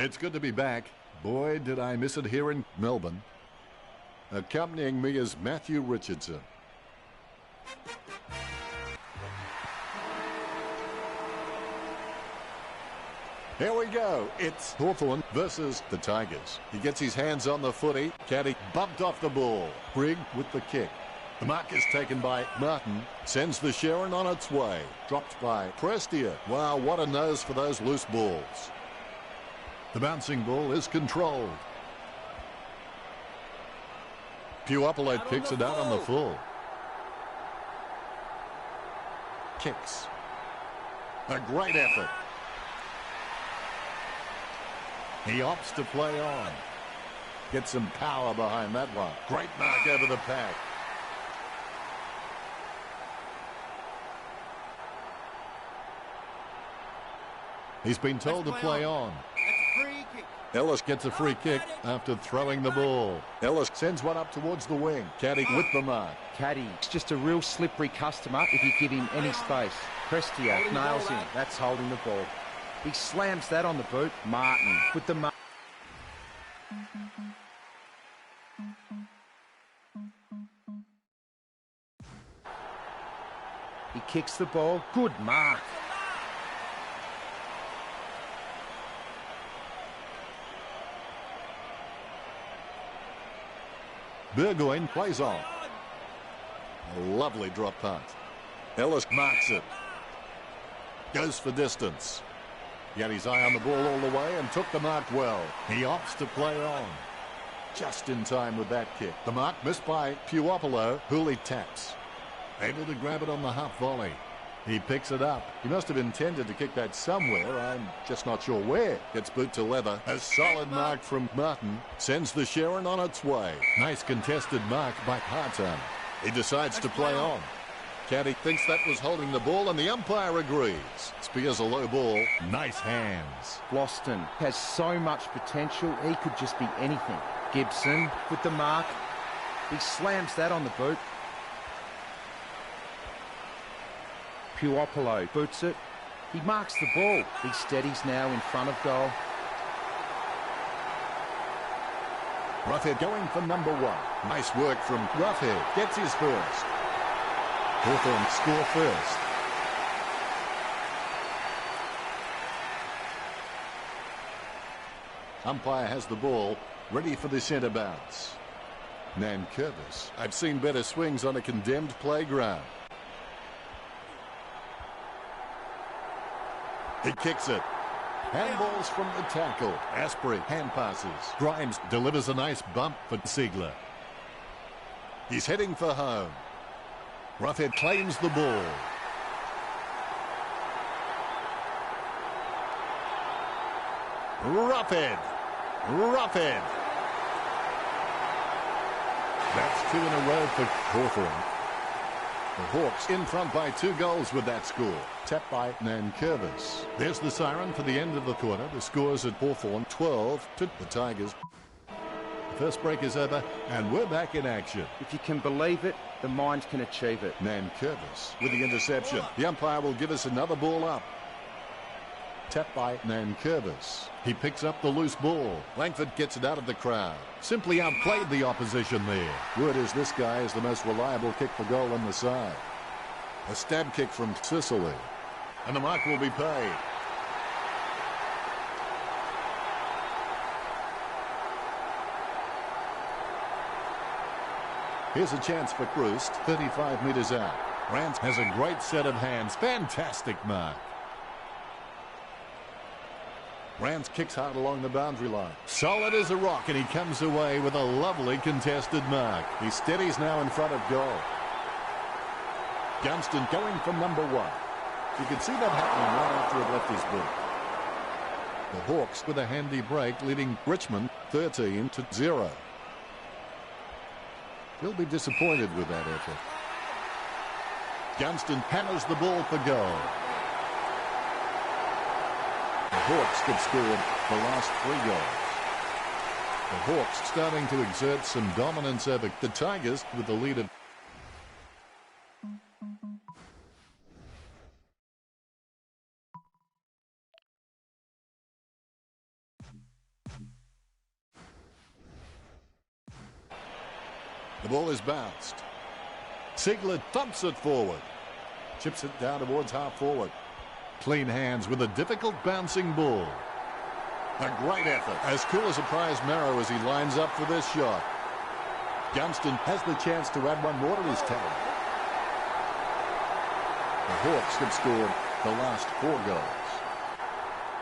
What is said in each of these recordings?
It's good to be back. Boy, did I miss it here in Melbourne. Accompanying me is Matthew Richardson. Here we go. It's Hawthorn versus the Tigers. He gets his hands on the footy. Caddy bumped off the ball. Brigg with the kick. The mark is taken by Martin. Sends the Sharon on its way. Dropped by Prestia. Wow, what a nose for those loose balls. The bouncing ball is controlled. Puopolo picks it out on the full. Kicks. A great effort. He opts to play on. Get some power behind that one. Great mark over the pack. He's been told to play on. Ellis gets a free kick after throwing the ball. Ellis sends one up towards the wing. Caddy with the mark. Caddy's just a real slippery customer if you give him any space. Prestia nails him. That's holding the ball. He slams that on the boot. Martin with the mark. He kicks the ball. Good mark. Burgoyne plays on. A lovely drop punt. Ellis marks it. Goes for distance. He had his eye on the ball all the way and took the mark well. He opts to play on. Just in time with that kick. The mark missed by Puopolo. Hooley taps. Able to grab it on the half volley. He picks it up. He must have intended to kick that somewhere. I'm just not sure where. Gets boot to leather. A solid mark from Martin. Sends the Sharon on its way. Nice contested mark by Harton. He decides to play on. Caddy thinks that was holding the ball and the umpire agrees. Spears a low ball. Nice hands. Floston has so much potential. He could just be anything. Gibson with the mark. He slams that on the boot. Puopolo boots it. He marks the ball. He steadies now in front of goal. Roughead going for number one. Nice work from Roughead. Gets his first. Hawthorn score first. Umpire has the ball, ready for the centre bounce. Nankervis. I've seen better swings on a condemned playground. He kicks it. Handballs from the tackle. Asprey hand passes. Grimes delivers a nice bump for Ziegler. He's heading for home. Roughead claims the ball. Roughead. Roughead. That's 2 in a row for Hawthorn. The Hawks in front by 2 goals with that score. Tapped by Nankervis. There's the siren for the end of the quarter. The score's at Hawthorn 12 to the Tigers. The first break is over and we're back in action. If you can believe it, the mind can achieve it. Nankervis with the interception. The umpire will give us another ball up. Tapped by Nankervis. He picks up the loose ball. Langford gets it out of the crowd. Simply outplayed the opposition there. Word is this guy is the most reliable kick for goal on the side. A stab kick from Sicily. And the mark will be paid. Here's a chance for Krust, 35 metres out. Rance has a great set of hands. Fantastic mark. Rance kicks hard along the boundary line. Solid as a rock, and he comes away with a lovely contested mark. He steadies now in front of goal. Gunston going for number one. You could see that happening right after it left his boot. The Hawks with a handy break, leading Richmond 13-0. He'll be disappointed with that effort. Gunston hammers the ball for goal. The Hawks have scored the last 3 goals. The Hawks starting to exert some dominance over the Tigers with the lead of The ball is bounced. Ziegler thumps it forward. Chips it down towards half forward. Clean hands with a difficult bouncing ball. A great effort. As cool as a prize marrow as he lines up for this shot. Gunston has the chance to add one more to his tally. The Hawks have scored the last 4 goals.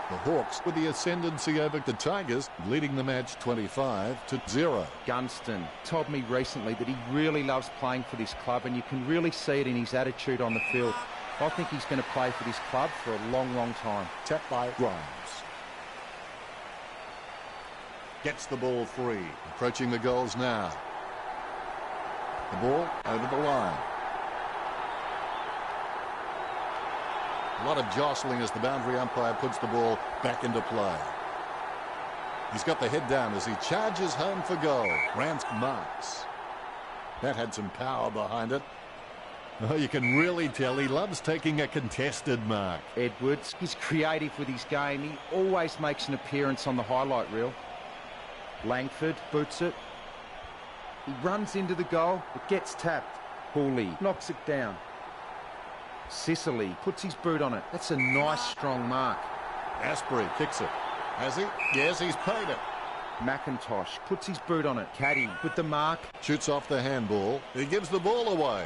The Hawks with the ascendancy over the Tigers, leading the match 25-0. Gunston told me recently that he really loves playing for this club, and you can really see it in his attitude on the field. I think he's going to play for this club for a long, long time. Tapped by Grimes. Gets the ball free. Approaching the goals now. The ball over the line. A lot of jostling as the boundary umpire puts the ball back into play. He's got the head down as he charges home for goal. Ransk marks. That had some power behind it. Oh, you can really tell he loves taking a contested mark. Edwards, he's creative with his game. He always makes an appearance on the highlight reel. Langford boots it. He runs into the goal. It gets tapped. Hooley knocks it down. Sicily puts his boot on it. That's a nice, strong mark. Asprey kicks it. Has he? Yes, he's paid it. McIntosh puts his boot on it. Caddy with the mark. Shoots off the handball. He gives the ball away.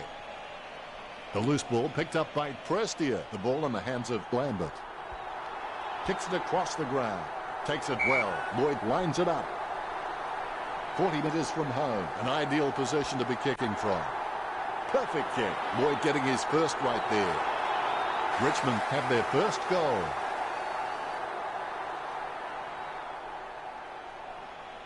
The loose ball picked up by Prestia. The ball in the hands of Lambert. Kicks it across the ground. Takes it well. Lloyd lines it up. 40 metres from home. An ideal position to be kicking from. Perfect kick. Lloyd getting his first right there. Richmond have their first goal.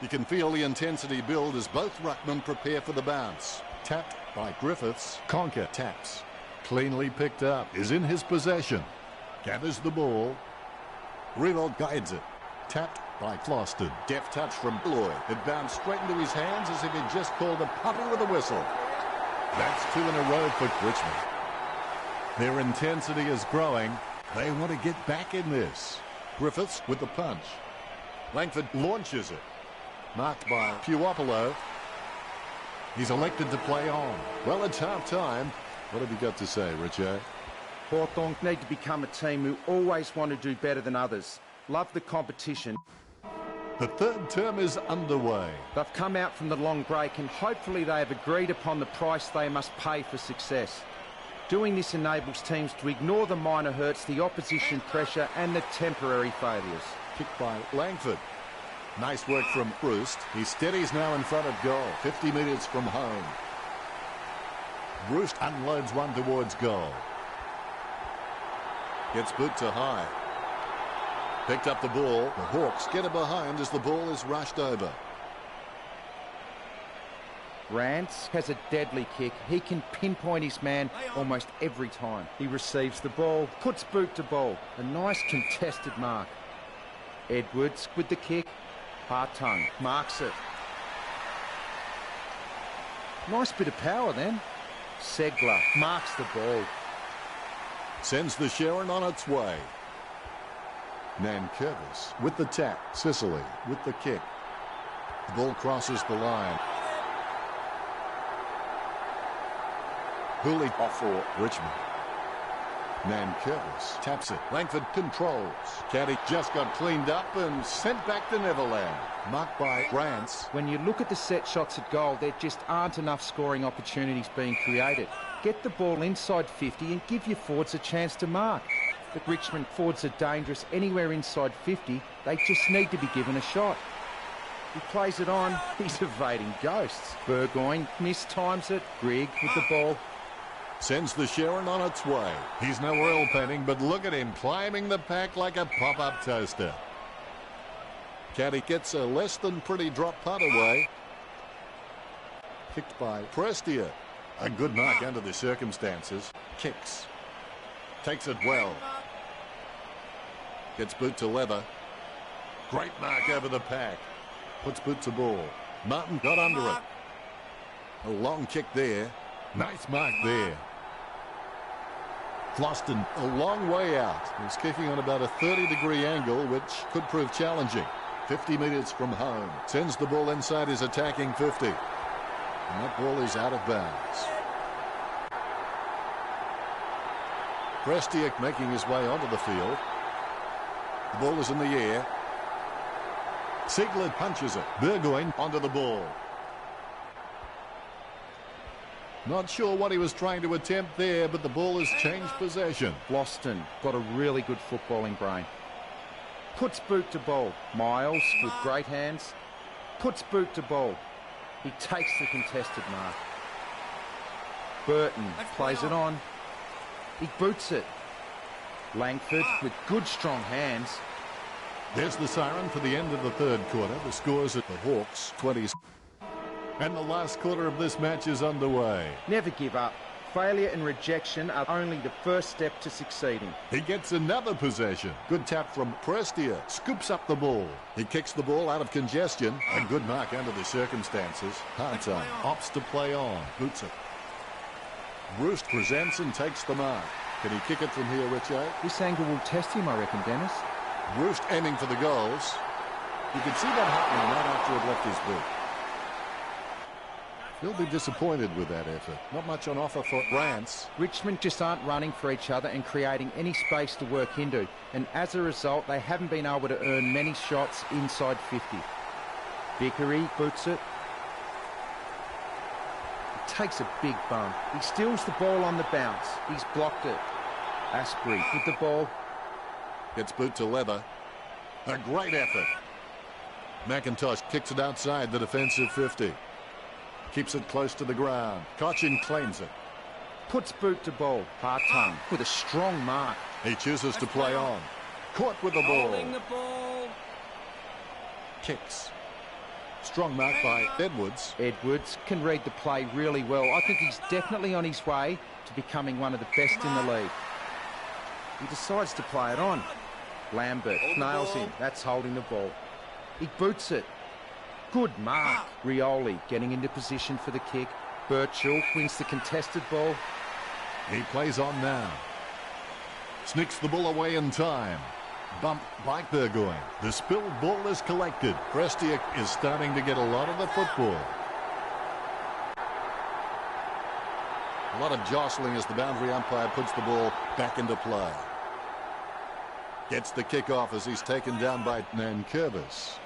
You can feel the intensity build as both ruckmen prepare for the bounce. Tapped by Griffiths. Conker taps. Cleanly picked up. Is in his possession. Gathers the ball. Riewoldt guides it. Tapped by Closton. Deft touch from Lloyd. It bounced straight into his hands as if he'd just called a puppy with a whistle. That's 2 in a row for Richmond. Their intensity is growing. They want to get back in this. Griffiths with the punch. Langford launches it. Marked by Puopolo. He's elected to play on. Well, it's half-time. What have you got to say, Richard? Hawthorn need to become a team who always want to do better than others. Love the competition. The third term is underway. They've come out from the long break and hopefully they have agreed upon the price they must pay for success. Doing this enables teams to ignore the minor hurts, the opposition pressure and the temporary failures. Kicked by Langford. Nice work from Bruce. He steadies now in front of goal, 50 metres from home. Bruce unloads one towards goal. Gets boot to high. Picked up the ball. The Hawks get it behind as the ball is rushed over. Rance has a deadly kick. He can pinpoint his man almost every time. He receives the ball, puts boot to ball. A nice contested mark. Edwards with the kick. Hartung marks it. Nice bit of power then. Segler marks the ball. Sends the Sharon on its way. Nankervis with the tap. Sicily with the kick. The ball crosses the line. Hooley off for Richmond. Nankervis taps it. Langford controls. Caddy just got cleaned up and sent back to Neverland. Marked by Rance. When you look at the set shots at goal, there just aren't enough scoring opportunities being created. Get the ball inside 50 and give your forwards a chance to mark. But Richmond forwards are dangerous anywhere inside 50. They just need to be given a shot. He plays it on. He's evading ghosts. Burgoyne mistimes it. Grigg with the ball. Sends the Sharon on its way. He's no oil painting, but look at him climbing the pack like a pop-up toaster. Caddy gets a less than pretty drop putt away. Kicked by Prestia. A good mark under the circumstances. Kicks. Takes it well. Gets boot to leather. Great mark over the pack. Puts boot to ball. Martin got under it. A long kick there. Nice mark there. Floston a long way out. He's kicking on about a 30-degree angle, which could prove challenging. 50 metres from home. Sends the ball inside his attacking 50. And that ball is out of bounds. Prestiak making his way onto the field. The ball is in the air. Ziegler punches it. Burgoyne onto the ball. Not sure what he was trying to attempt there, but the ball has changed possession. Boston got a really good footballing brain. Puts boot to ball. Miles with great hands. Puts boot to ball. He takes the contested mark. Burton plays it on. He boots it. Langford with good strong hands. There's the siren for the end of the third quarter. The scores at the Hawks 20. And the last quarter of this match is underway. Never give up. Failure and rejection are only the first step to succeeding. He gets another possession. Good tap from Prestia. Scoops up the ball. He kicks the ball out of congestion. A good mark under the circumstances. Hunter opts to play on. Boots it. Roost presents and takes the mark. Can he kick it from here, Richard? This angle will test him, I reckon, Dennis. Roost aiming for the goals. You can see that happening right after it left his boot. He'll be disappointed with that effort. Not much on offer for Rance. Richmond just aren't running for each other and creating any space to work into. And as a result, they haven't been able to earn many shots inside 50. Vickery boots it. He takes a big bump. He steals the ball on the bounce. He's blocked it. Asprey with the ball. Gets boot to Leather. A great effort. McIntosh kicks it outside the defensive 50. Keeps it close to the ground. Cochin claims it. Puts boot to ball. Hartung with a strong mark. He chooses to play on. Caught with the ball. Kicks. Strong mark by Edwards. Edwards can read the play really well. I think he's definitely on his way to becoming one of the best in the league. He decides to play it on. Lambert nails him. That's holding the ball. He boots it. Good mark. Rioli getting into position for the kick. Birchall wins the contested ball. He plays on now. Sneaks the ball away in time. Bump by Burgoyne. The spilled ball is collected. Prestiak is starting to get a lot of the football. A lot of jostling as the boundary umpire puts the ball back into play. Gets the kick off as he's taken down by Nankervis.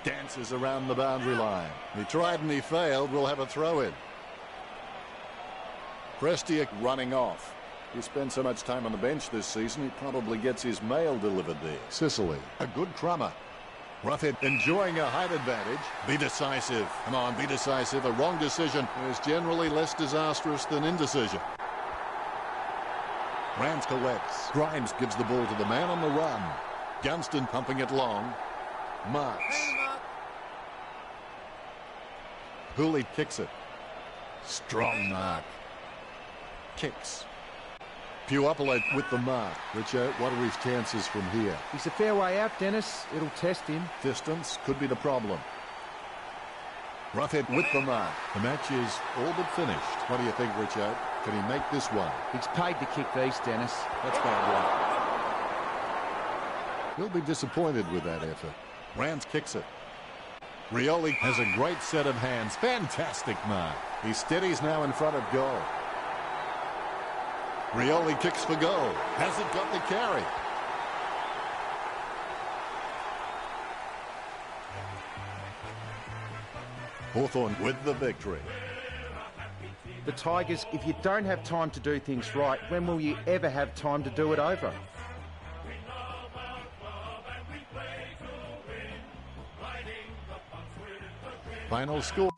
Dances around the boundary line. He tried and he failed. We'll have a throw in. Prestiak running off. He spent so much time on the bench this season, he probably gets his mail delivered there. Sicily, a good crummer. Roughhead enjoying a height advantage. Be decisive. Come on, be decisive. A wrong decision is generally less disastrous than indecision. Rance collects. Grimes gives the ball to the man on the run. Gunston pumping it long. Marks. Hooley kicks it. Strong mark. Kicks. Puopolo with the mark. Richard, what are his chances from here? He's a fair way out, Dennis. It'll test him. Distance could be the problem. Roughhead with the mark. The match is all but finished. What do you think, Richard? Can he make this one? He's paid to kick these, Dennis. That's bad luck. He'll be disappointed with that effort. Rance kicks it. Rioli has a great set of hands. Fantastic mark. He steadies now in front of goal. Rioli kicks for goal. Hasn't got the carry. Hawthorn with the victory. The Tigers, if you don't have time to do things right, when will you ever have time to do it over? Final score.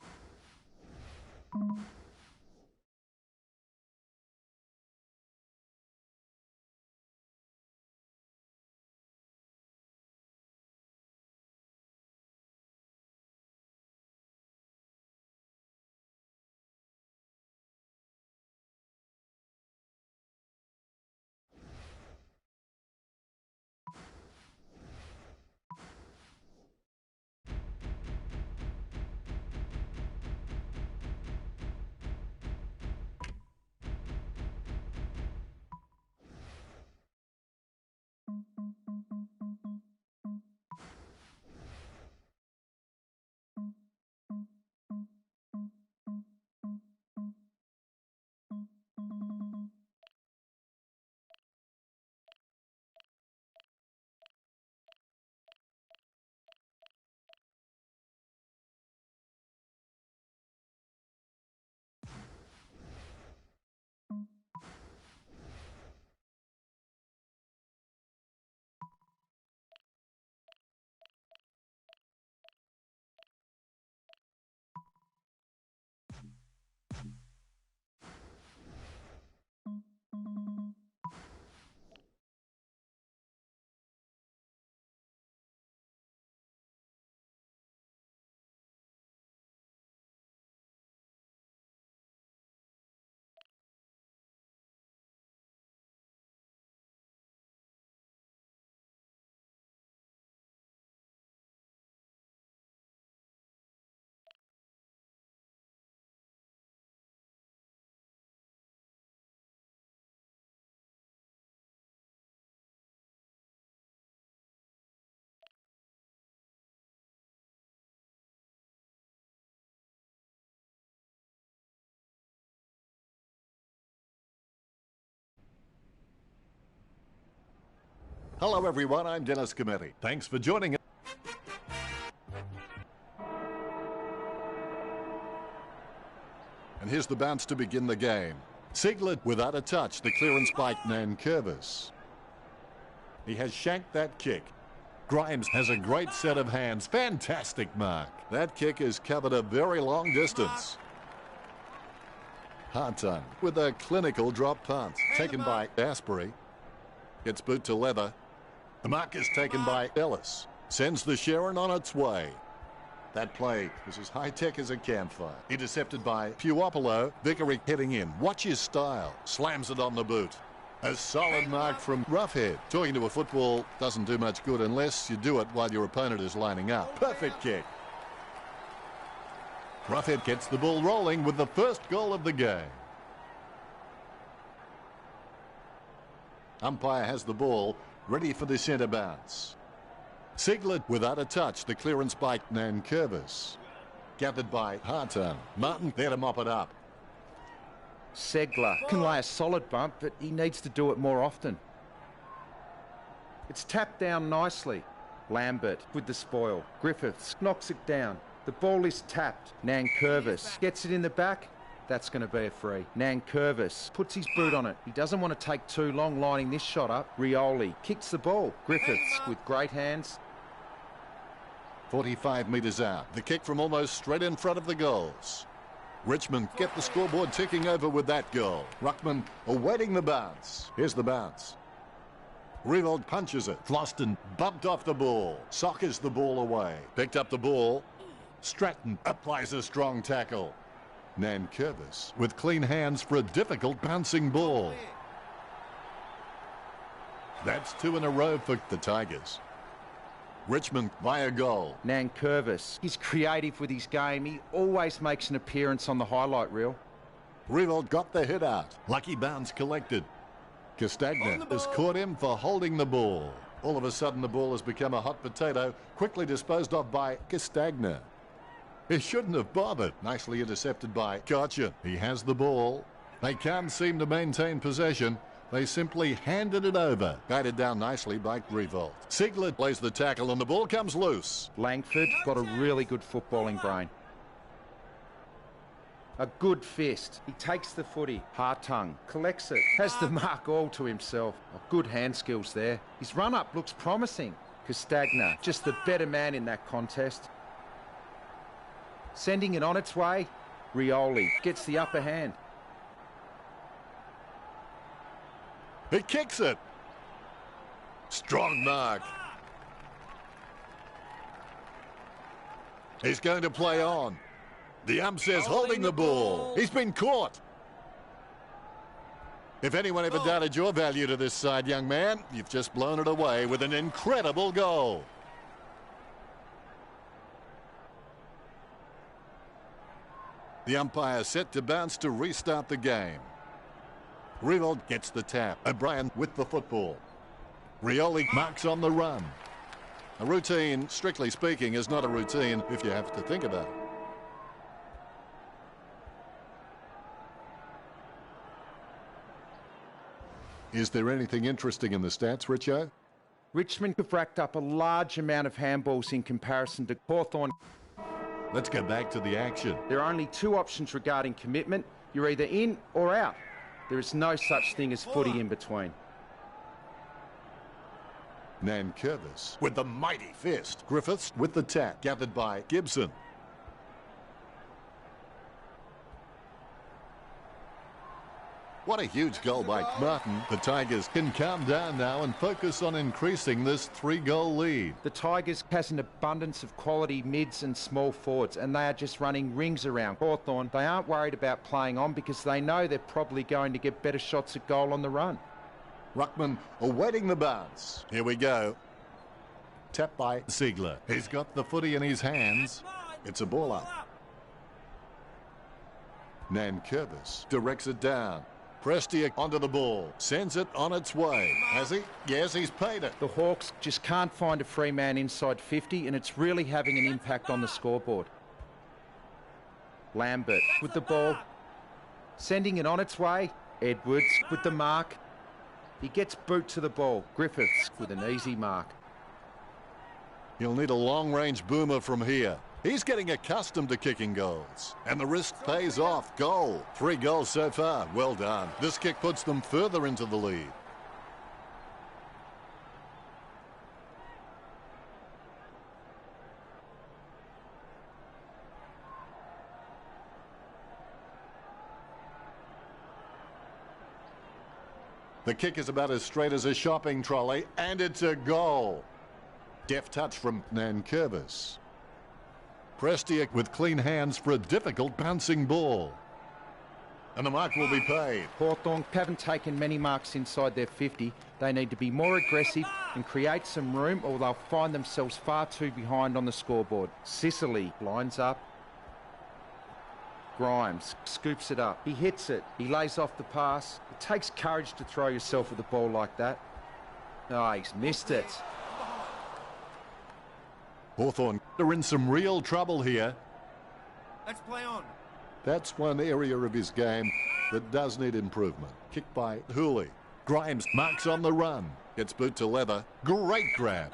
Hello everyone, I'm Dennis Cometti. Thanks for joining us. And here's the bounce to begin the game. Sigler without a touch, the clearance by Nankervis. He has shanked that kick. Grimes has a great set of hands. Fantastic mark. That kick has covered a very long distance. Hartung with a clinical drop punt. Taken by Asbury. Gets boot to leather. The mark is taken by Ellis. Sends the Sharon on its way. That play was as high-tech as a campfire. Intercepted by Puopolo. Vickery heading in. Watch his style. Slams it on the boot. A solid mark from Roughhead. Talking to a football doesn't do much good unless you do it while your opponent is lining up. Perfect kick. Roughhead gets the ball rolling with the first goal of the game. Umpire has the ball ready for the centre bounce. Sigler without a touch. The clearance by Nankervis. Gathered by Hartung. Martin there to mop it up. Segler can lay a solid bump, but he needs to do it more often. It's tapped down nicely. Lambert with the spoil. Griffiths knocks it down. The ball is tapped. Nankervis gets it in the back. That's going to be a free. Nankervis puts his boot on it. He doesn't want to take too long lining this shot up. Rioli kicks the ball. Griffiths with great hands. 45 metres out. The kick from almost straight in front of the goals. Richmond get the scoreboard ticking over with that goal. Ruckman awaiting the bounce. Here's the bounce. Riewoldt punches it. Floston bumped off the ball. Sockers the ball away. Picked up the ball. Stratton applies a strong tackle. Nankervis with clean hands for a difficult bouncing ball. That's 2 in a row for the Tigers. Richmond via goal. Nankervis. He's creative with his game. He always makes an appearance on the highlight reel. Riewoldt got the hit out. Lucky bounce collected. Castagna has caught him for holding the ball. All of a sudden the ball has become a hot potato, quickly disposed of by Castagna. He shouldn't have bothered. Nicely intercepted by Cochin. He has the ball. They can't seem to maintain possession. They simply handed it over. Guided down nicely by Riewoldt. Sigler plays the tackle and the ball comes loose. Langford got a really good footballing brain. A good fist. He takes the footy. Hartung collects it. Has the mark all to himself. Good hand skills there. His run-up looks promising. Castagna, just the better man in that contest. Sending it on its way. Rioli gets the upper hand. He kicks it. Strong mark. He's going to play on. The ump says holding the ball. He's been caught. If anyone ever doubted your value to this side, young man, you've just blown it away with an incredible goal. The umpire set to bounce to restart the game. Riewoldt gets the tap. O'Brien with the football. Rioli marks on the run. A routine, strictly speaking, is not a routine if you have to think about it. Is there anything interesting in the stats, Richo? Richmond have racked up a large amount of handballs in comparison to Hawthorn. Let's go back to the action. There are only 2 options regarding commitment. You're either in or out. There is no such thing as footy in between. Nankervis with the mighty fist. Griffiths with the tap. Gathered by Gibson. What a huge goal by Martin. The Tigers can calm down now and focus on increasing this 3-goal lead. The Tigers has an abundance of quality mids and small forwards, and they are just running rings around Hawthorn. They aren't worried about playing on because they know they're probably going to get better shots at goal on the run. Ruckman awaiting the bounce. Here we go. Tap by Sigler. He's got the footy in his hands. It's a ball up. Nankervis directs it down. Prestia onto the ball. Sends it on its way. Has he? Yes, he's paid it. The Hawks just can't find a free man inside 50, and it's really having an impact on the scoreboard. Lambert with the ball. Sending it on its way. Edwards with the mark. He gets boot to the ball. Griffiths with an easy mark. He'll need a long-range boomer from here. He's getting accustomed to kicking goals. And the risk pays off. Goal. 3 goals so far. Well done. This kick puts them further into the lead. The kick is about as straight as a shopping trolley, and it's a goal. Deft touch from Nankervis. Prestia with clean hands for a difficult bouncing ball. And the mark will be paid. Hawthorn haven't taken many marks inside their 50. They need to be more aggressive and create some room, or they'll find themselves far too behind on the scoreboard. Sicily lines up. Grimes scoops it up. He hits it. He lays off the pass. It takes courage to throw yourself at the ball like that. Oh, he's missed it. Hawthorn are in some real trouble here. Let's play on. That's one area of his game that does need improvement. Kicked by Hooley. Grimes marks on the run. Gets boot to Leather. Great grab.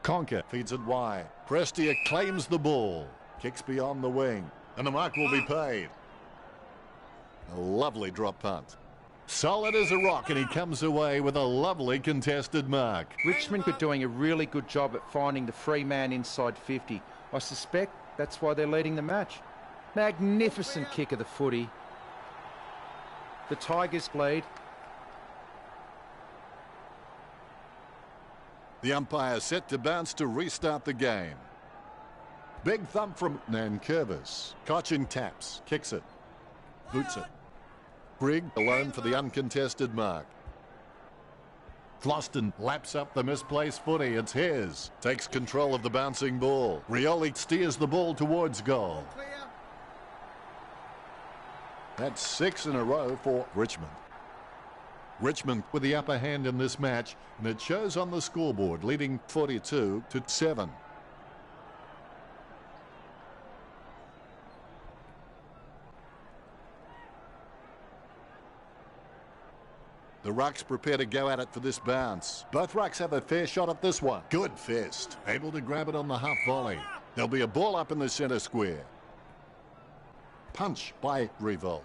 Conker feeds it wide. Prestia claims the ball. Kicks beyond the wing. And the mark will be paid. A lovely drop punt. Solid as a rock, and he comes away with a lovely contested mark. Richmond are doing a really good job at finding the free man inside 50. I suspect that's why they're leading the match. Magnificent kick of the footy. The Tigers lead. The umpire set to bounce to restart the game. Big thump from Nankervis. Cochin taps, kicks it, boots it. Grigg alone for the uncontested mark. Floston laps up the misplaced footy. It's his. Takes control of the bouncing ball. Rioli steers the ball towards goal. That's 6 in a row for Richmond. Richmond with the upper hand in this match, and it shows on the scoreboard, leading 42-7. The Rucks prepare to go at it for this bounce. Both Rucks have a fair shot at this one. Good fist. Able to grab it on the half volley. There'll be a ball up in the centre square. Punch by Revolt.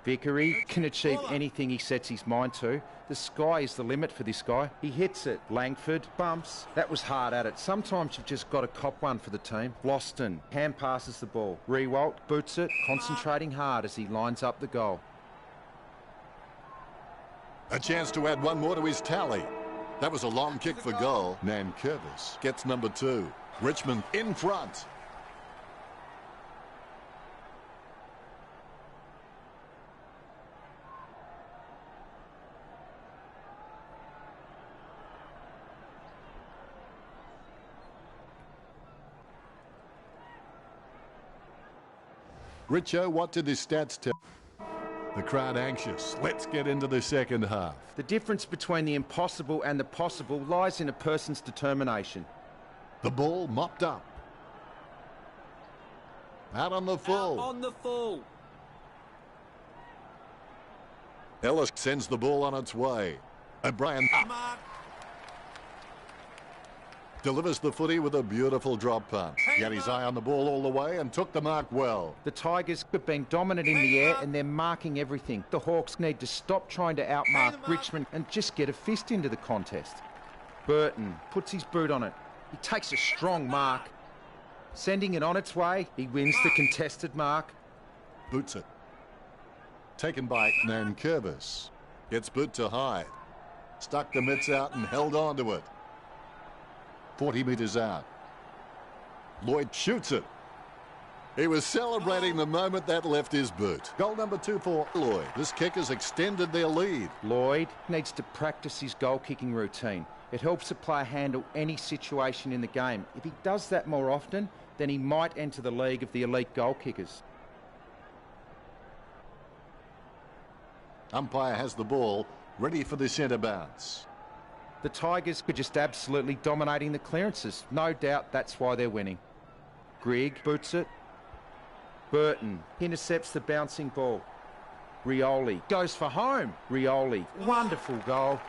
Vickery can achieve anything he sets his mind to. The sky is the limit for this guy. He hits it. Langford bumps. That was hard at it. Sometimes you've just got to cop one for the team. Floston hand passes the ball. Rewalt boots it, concentrating hard as he lines up the goal. A chance to add one more to his tally. That was a long kick for goal. Nankervis gets number 2. Richmond in front. Richo, what did his stats tell? The crowd anxious. Let's get into the second half. The difference between the impossible and the possible lies in a person's determination. The ball mopped up. Out on the full. Out on the full. Ellis sends the ball on its way. O'Brien Mark. delivers the footy with a beautiful drop punt. He had his eye on the ball all the way and took the mark well. The Tigers have been dominant in the air and they're marking everything. The Hawks need to stop trying to outmark Richmond and just get a fist into the contest. Burton puts his boot on it. He takes a strong mark. Sending it on its way, he wins the contested mark. Boots it. Taken by Nankervis. Gets boot to Hyde. Stuck the mitts out and held on to it. 40 metres out. Lloyd shoots it. He was celebrating the moment that left his boot. Goal number 2 for Lloyd. This kick has extended their lead. Lloyd needs to practice his goal-kicking routine. It helps a player handle any situation in the game. If he does that more often, then he might enter the league of the elite goal kickers. Umpire has the ball, ready for the centre bounce. The Tigers are just absolutely dominating the clearances. No doubt that's why they're winning. Grigg boots it. Burton intercepts the bouncing ball. Rioli goes for home. Rioli, wonderful goal.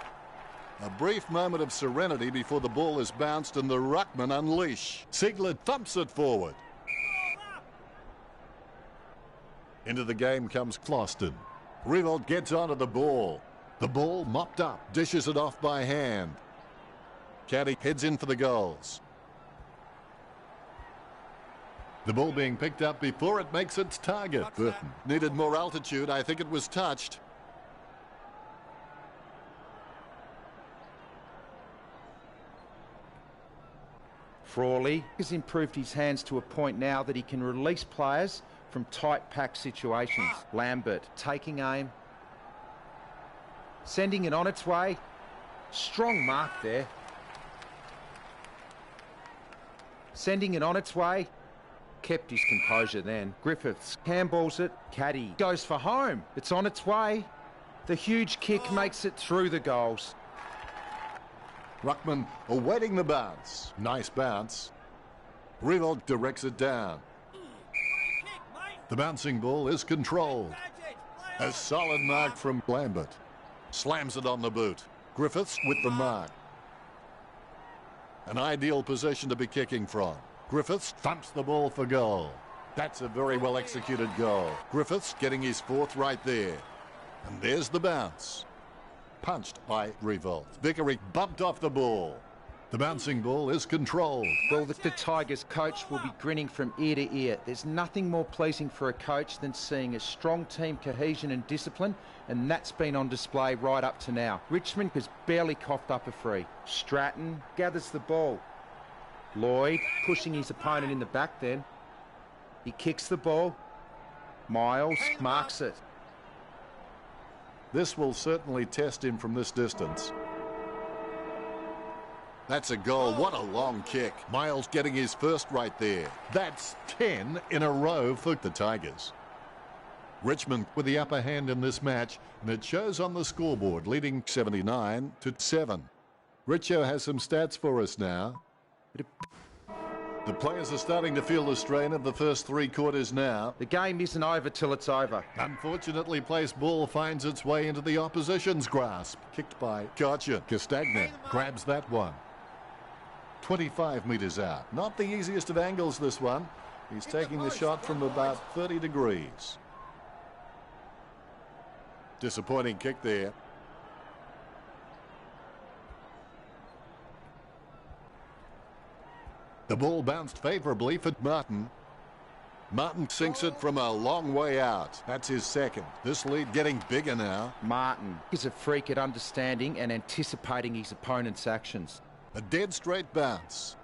A brief moment of serenity before the ball is bounced and the ruckman unleash. Ziegler thumps it forward. Into the game comes Closton. Riewoldt gets onto the ball. The ball mopped up, dishes it off by hand. Caddy heads in for the goals. The ball being picked up before it makes its target. Burton needed more altitude. I think it was touched. Frawley has improved his hands to a point now that he can release players from tight pack situations. Lambert taking aim. Sending it on its way. Strong mark there. Sending it on its way. Kept his composure then. Griffiths handballs it. Caddy goes for home. It's on its way. The huge kick makes it through the goals. Ruckman awaiting the bounce. Nice bounce. Riewoldt directs it down. The bouncing ball is controlled. A solid mark from Lambert. Slams it on the boot. Griffiths with the mark. An ideal position to be kicking from. Griffiths thumps the ball for goal. That's a very well executed goal. Griffiths getting his fourth right there. And there's the bounce. Punched by Riewoldt. Vickery bumped off the ball. The bouncing ball is controlled. Well, the Tigers coach will be grinning from ear to ear. There's nothing more pleasing for a coach than seeing a strong team cohesion and discipline, and that's been on display right up to now. Richmond has barely coughed up a free. Stratton gathers the ball. Lloyd pushing his opponent in the back then. He kicks the ball. Miles marks it. This will certainly test him from this distance. That's a goal. What a long kick. Miles getting his first right there. That's 10 in a row for the Tigers. Richmond with the upper hand in this match, and it shows on the scoreboard, leading 79-7. Richo has some stats for us now. The players are starting to feel the strain of the first three quarters now. The game isn't over till it's over. Unfortunately placed ball finds its way into the opposition's grasp. Kicked by Cochin. Castagna grabs that one. 25 metres out. Not the easiest of angles, this one. He's taking the shot from about 30 degrees. Disappointing kick there. The ball bounced favourably for Martin. Martin sinks it from a long way out. That's his second. This lead getting bigger now. Martin is a freak at understanding and anticipating his opponent's actions. A dead straight bounce.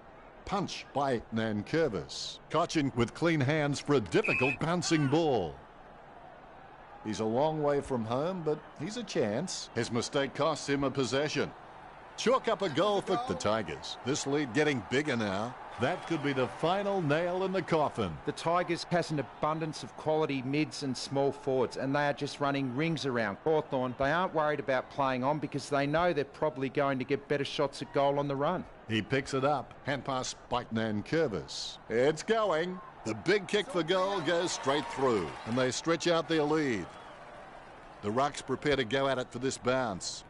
Punch by Nankervis. Cochin with clean hands for a difficult bouncing ball. He's a long way from home, but he's a chance. His mistake costs him a possession. Chalk up a goal for the Tigers. This lead getting bigger now. That could be the final nail in the coffin. The Tigers has an abundance of quality mids and small forwards, and they are just running rings around Hawthorn. They aren't worried about playing on because they know they're probably going to get better shots at goal on the run. He picks it up. Hand pass by Nankervis. It's going. The big kick for goal goes straight through, and they stretch out their lead. The Rucks prepare to go at it for this bounce.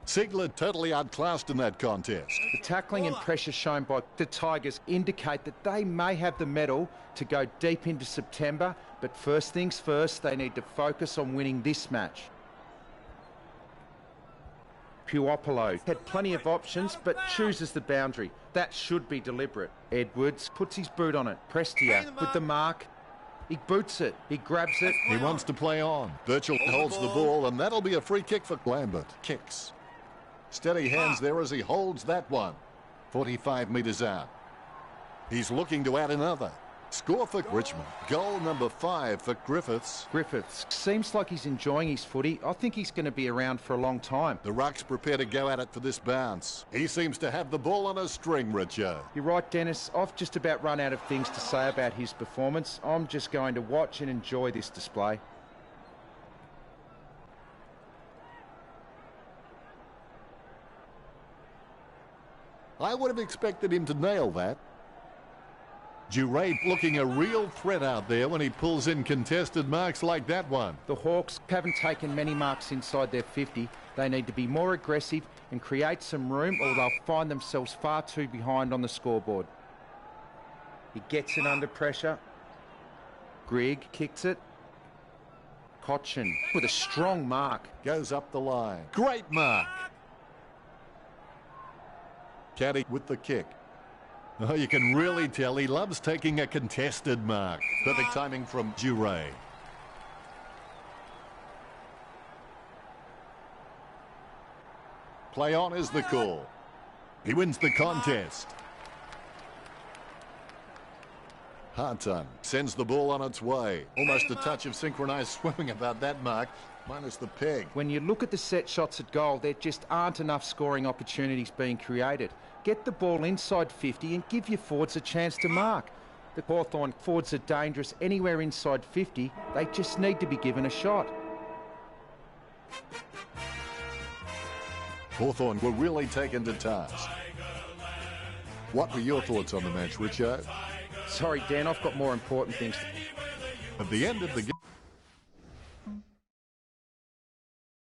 Ziegler totally outclassed in that contest. The tackling and pressure shown by the Tigers indicate that they may have the mettle to go deep into September, but first things first, they need to focus on winning this match. Puopolo had plenty of options, but chooses the boundary. That should be deliberate. Edwards puts his boot on it. Prestia with the mark. He boots it. He grabs it. He wants to play on. Birchall holds the ball, and that'll be a free kick for Lambert. Kicks. Steady hands there as he holds that one. 45 metres out. He's looking to add another. Score for Richmond. Goal number 5 for Griffiths. Griffiths seems like he's enjoying his footy. I think he's going to be around for a long time. The Rucks prepare to go at it for this bounce. He seems to have the ball on a string, Richo. You're right, Dennis. I've just about run out of things to say about his performance. I'm just going to watch and enjoy this display. I would have expected him to nail that. Duray looking a real threat out there when he pulls in contested marks like that one. The Hawks haven't taken many marks inside their 50. They need to be more aggressive and create some room, or they'll find themselves far too behind on the scoreboard. He gets it under pressure. Grigg kicks it. Cochin with a strong mark. Goes up the line. Great mark. Caddy with the kick. Oh, you can really tell he loves taking a contested mark. Perfect timing from Duray. Play on is the call. He wins the contest. Hartung sends the ball on its way. Almost a touch of synchronized swimming about that mark, minus the peg. When you look at the set shots at goal, there just aren't enough scoring opportunities being created. Get the ball inside 50 and give your forwards a chance to mark. The Hawthorn forwards are dangerous anywhere inside 50. They just need to be given a shot. Hawthorn were really taken to task. What were your thoughts on the match, Richo? Sorry, Dan, I've got more important things. At the end of the game.